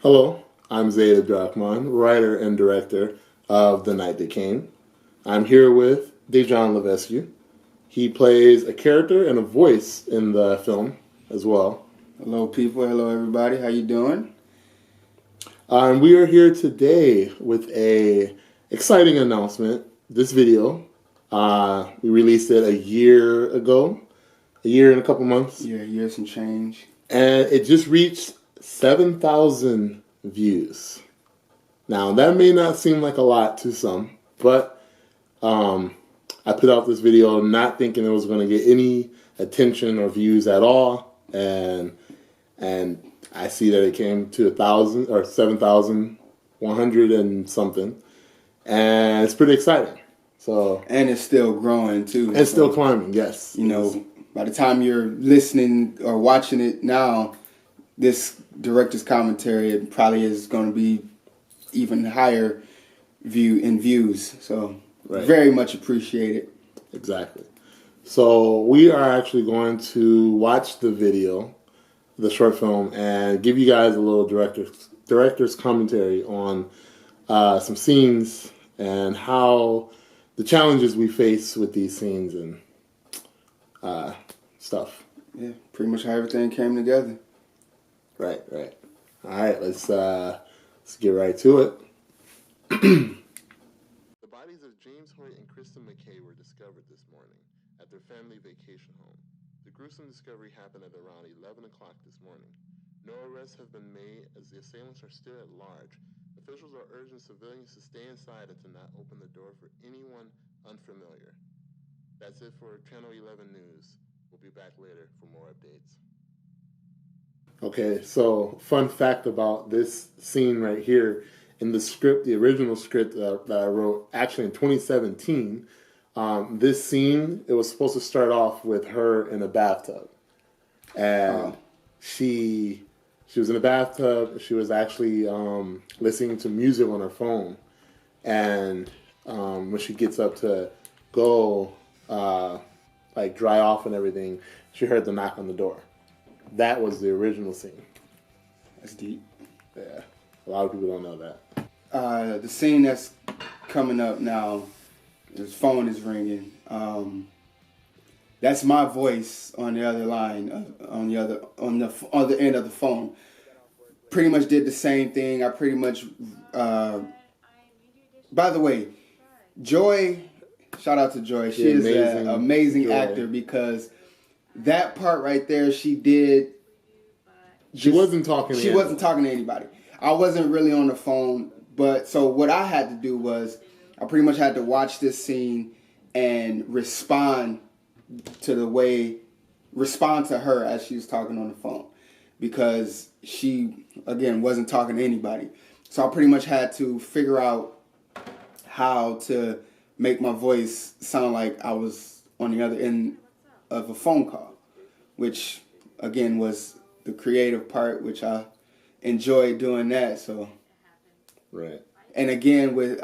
Hello, I'm Zayda Drachman, writer and director of The Night That Came. I'm here with Dejan Levesque. He plays a character and a voice in the film as well. Hello, people. Hello, everybody. How you doing? And we are here today with a exciting announcement. This video, we released it a year ago, a year and a couple months. Yeah, years and change. And it just reached 7,000 views. Now, that may not seem like a lot to some, but I put out this video not thinking it was going to get any attention or views at all, and I see that it came to 1,000 or 7,100 and something, and it's pretty exciting. So, and it's still growing too. It's still climbing. Yes, you know, by the time you're listening or watching it now, this director's commentary it probably is going to be even higher views. So, very much appreciated. Exactly. So we are actually going to watch the video, the short film, and give you guys a little director's commentary on some scenes and how the challenges we face with these scenes and stuff. Yeah, pretty much how everything came together. Right. All right, let's get right to it. The bodies of James Hoyt and Kristen McKay were discovered this morning at their family vacation home. The gruesome discovery happened at around 11 o'clock this morning. No arrests have been made as the assailants are still at large. Officials are urging civilians to stay inside and to not open the door for anyone unfamiliar. That's it for Channel 11 News. We'll be back later for more updates. Okay, so fun fact about this scene right here. In the script, the original script that I wrote, actually in 2017, this scene, it was supposed to start off with her in a bathtub. And she was in a bathtub. She was actually listening to music on her phone. And when she gets up to go, like dry off and everything, she heard the knock on the door. That was the original scene. That's deep. Yeah, a lot of people don't know that. The scene that's coming up now, his phone is ringing. That's my voice on the other line, on the other end of the phone. Pretty much did the same thing. I pretty much. By the way, Joy, shout out to Joy. She is an amazing actor because that part right there, she did. She wasn't talking to anybody. I wasn't really on the phone, but so what I had to do was I pretty much had to watch this scene and respond to her as she was talking on the phone because she, again, wasn't talking to anybody. So I pretty much had to figure out how to make my voice sound like I was on the other end of a phone call, which again was the creative part, which I enjoyed doing that. So, right. And again with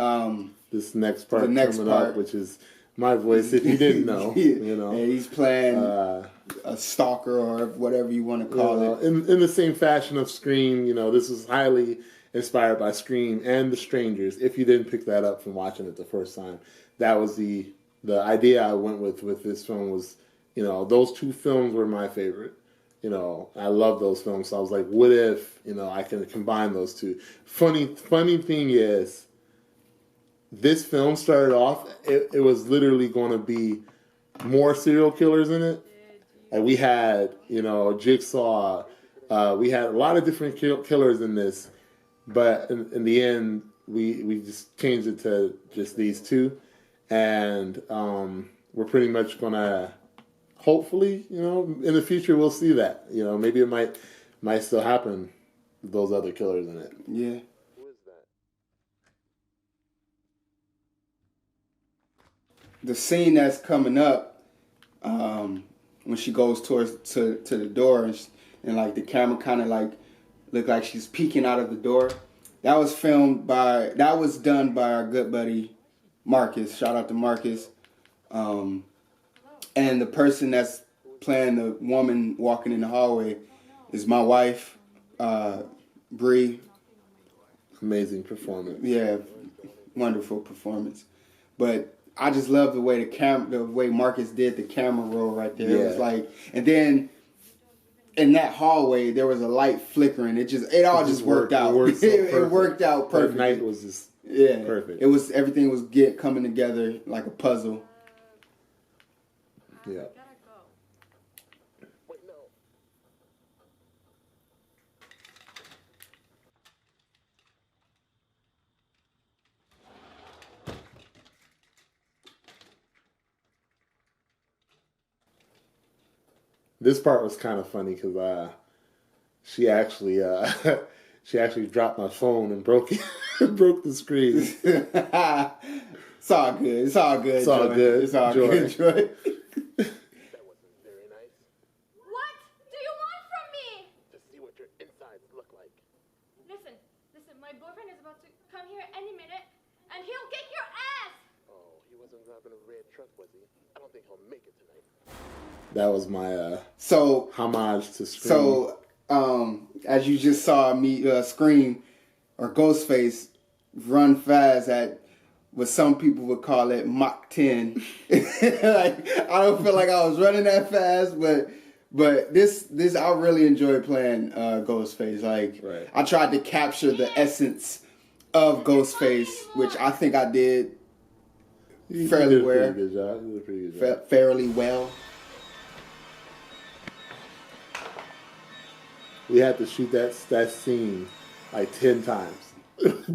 this next part coming up, which is my voice. If you didn't know, you know, and he's playing a stalker or whatever you want to call it. In the same fashion of Scream, you know, this is highly inspired by Scream and The Strangers. If you didn't pick that up from watching it the first time, that was the idea I went with this film was, you know, those two films were my favorite. You know, I love those films. So I was like, what if, you know, I can combine those two? Funny thing is, this film started off, it was literally going to be more serial killers in it. And we had, you know, Jigsaw. We had a lot of different killers in this. But in the end, we just changed it to just these two. And we're pretty much going to, hopefully, you know, in the future we'll see that. You know, maybe it might still happen with those other killers in it. Yeah. Who is that? The scene that's coming up, when she goes to the door and like the camera kind of like look like she's peeking out of the door. That was done by our good buddy Marcus. Shout out to Marcus. And the person that's playing the woman walking in the hallway is my wife, Bree. Amazing performance. Yeah, wonderful performance. But I just love the way the way Marcus did the camera roll right there. It was like, and then in that hallway there was a light flickering. It all just worked out. It worked out perfectly. That night was just perfect. It was, everything was coming together like a puzzle. Yeah. This part was kind of funny because she actually dropped my phone and broke it, broke the screen. It's all good. It's all good. It's all Joy. good. It's all Joy. good, Joy. That wasn't very nice. What do you want from me? To see what your insides look like. Listen, my boyfriend is about to come here any minute, and he'll kick your ass! Oh, he wasn't driving a red truck, was he? I don't think he'll make it tonight. That was my So homage to Scream. So, as you just saw me Scream or Ghostface run fast at what some people would call it Mach 10. Like, I don't feel like I was running that fast, but this I really enjoyed playing Ghostface. Like, Right. I tried to capture the essence of Ghostface, which I think I did fairly You did a well. pretty good job. You did a pretty good job. Fairly well. We had to shoot that scene like 10 times.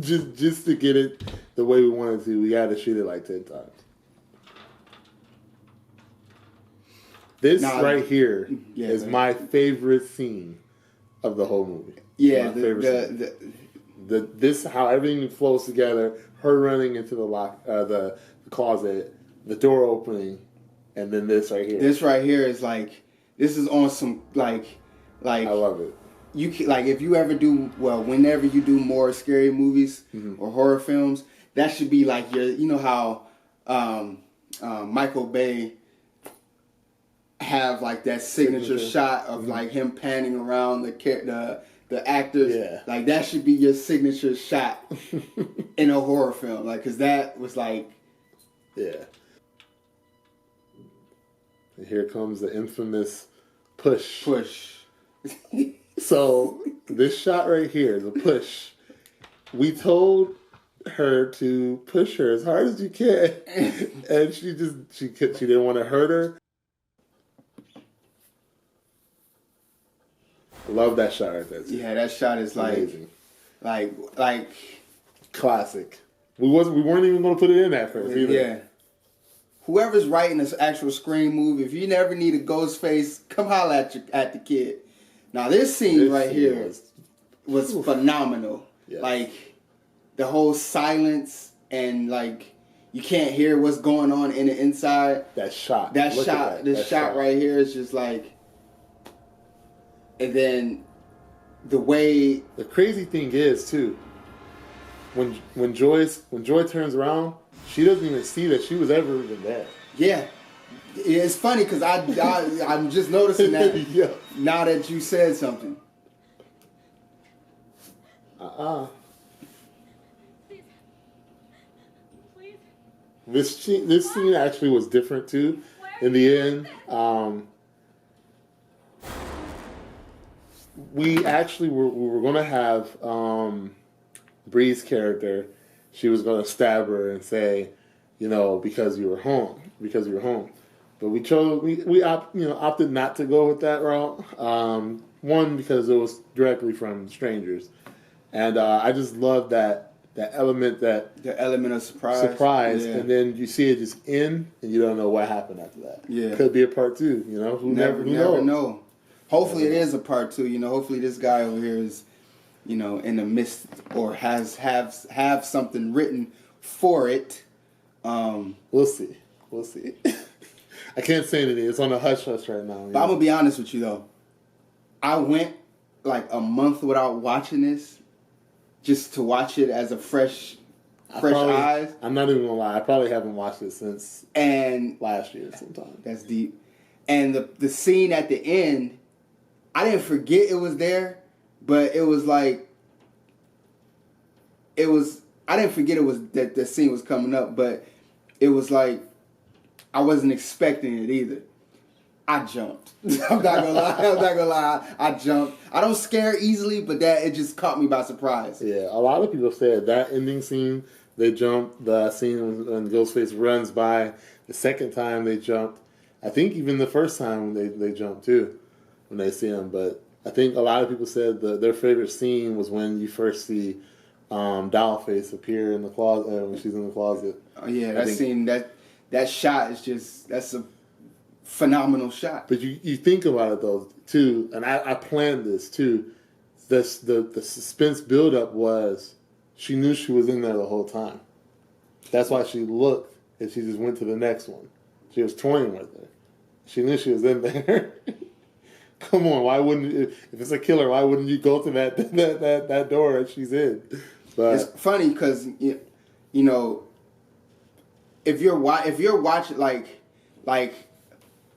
just to get it the way we wanted to. We had to shoot it like 10 times. This right here is my favorite scene of the whole movie. Yeah, This how everything flows together. Her running into the closet, the door opening, and then this right here. This right here is like, this is on some like I love it. You can, like, if you ever do, well, whenever you do more scary movies or horror films, that should be like your, you know how Michael Bay have like that signature shot of like him panning around the actors. Yeah. Like, that should be your signature shot in a horror film. Like, cause that was like, yeah. And here comes the infamous push. So this shot right here, the push, we told her to push her as hard as you can, and she didn't want to hurt her. Love that shot right there. yeah, that shot is like, amazing, like classic. We weren't even going to put it in at first either. Yeah. Whoever's writing this actual Scream movie, if you never need a ghost face, come holla at the kid. Now this scene right here was phenomenal. Yes. Like, the whole silence and like you can't hear what's going on in the inside. That shot. This shot right here is just like, and then the way the crazy thing is too, when Joy turns around, she doesn't even see that she was ever even there. Yeah. It's funny because I'm just noticing that Yeah. now that you said something. Please. This scene actually was different too. In the end, we were going to have Bree's character. She was going to stab her and say, because you were home. But we chose we opted not to go with that route. One, because it was directly from strangers, and I just love that element, the element of surprise, yeah. And then you see it just end, and you don't know what happened after that. Yeah, could be a part 2. Who never know. Hopefully, it is a part 2. Hopefully, this guy over here is, in the midst or have something written for it. We'll see. I can't say anything. It's on a hush right now. But I'm gonna be honest with you though. I went like a month without watching this, just to watch it as a fresh eyes. I'm not even gonna lie. I probably haven't watched it since last year sometime. That's deep. And the scene at the end, I didn't forget it was there, but it was like it was. I didn't forget it was that the scene was coming up, but it was like I wasn't expecting it either. I jumped. I'm not gonna lie. I jumped. I don't scare easily, but it just caught me by surprise. Yeah, a lot of people said that ending scene, they jumped. The scene when Ghostface runs by, the second time they jumped. I think even the first time they jumped too, when they see him. But I think a lot of people said their favorite scene was when you first see Dollface appear in the closet, when she's in the closet. Oh yeah, that scene, that shot is that's a phenomenal shot. But you think about it though too, and I planned this too. The suspense buildup was she knew she was in there the whole time. That's why she looked and she just went to the next one. She was toying with her. She knew she was in there. Come on, why wouldn't you, if it's a killer? Why wouldn't you go to that door that she's in? But it's funny because you know if you're watching like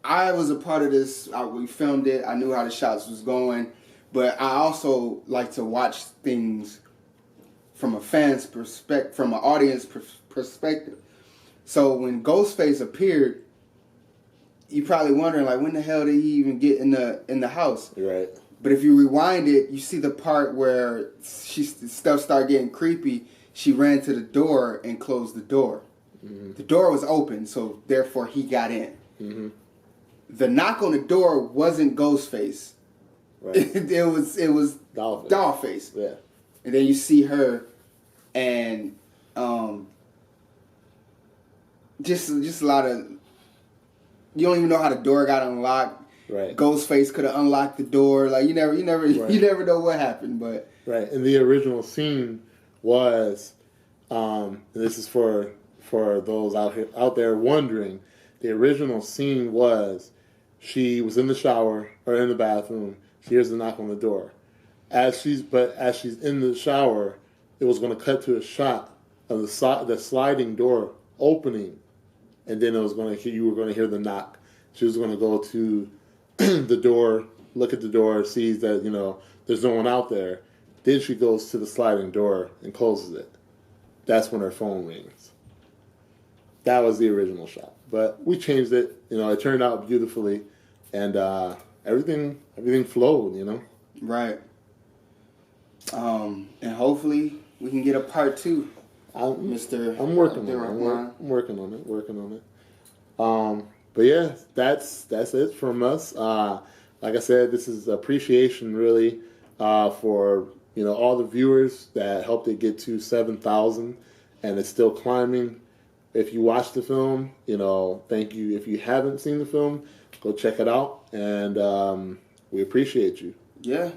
I was a part of this. We filmed it. I knew how the shots was going, but I also like to watch things from a fan's perspective, from an audience perspective. So when Ghostface appeared, you probably wondering like, when the hell did he even get in the house? right. But if you rewind it, you see the part where stuff started getting creepy. She ran to the door and closed the door. Mm-hmm. The door was open, so therefore he got in. Mm-hmm. The knock on the door wasn't Ghostface. Right. it was Dollface. Yeah. And then you see her, and just a lot of, you don't even know how the door got unlocked. Right. Ghostface could have unlocked the door. Like you never know what happened. But right. And the original scene was, this is for those out there wondering, the original scene was she was in the shower or in the bathroom. She hears the knock on the door. As she's in the shower, it was going to cut to a shot of the sliding door opening, and then you were going to hear the knock. She was going to go to the door, look at the door, sees that there's no one out there. Then she goes to the sliding door and closes it. That's when her phone rings. That was the original shot, but we changed it. It turned out beautifully, and everything flowed. Right. And hopefully we can get a part 2. I'm working on it. But yeah, that's it from us. Like I said, this is appreciation really for all the viewers that helped it get to 7,000, and it's still climbing. If you watch the film, thank you. If you haven't seen the film, go check it out, and we appreciate you. Yeah.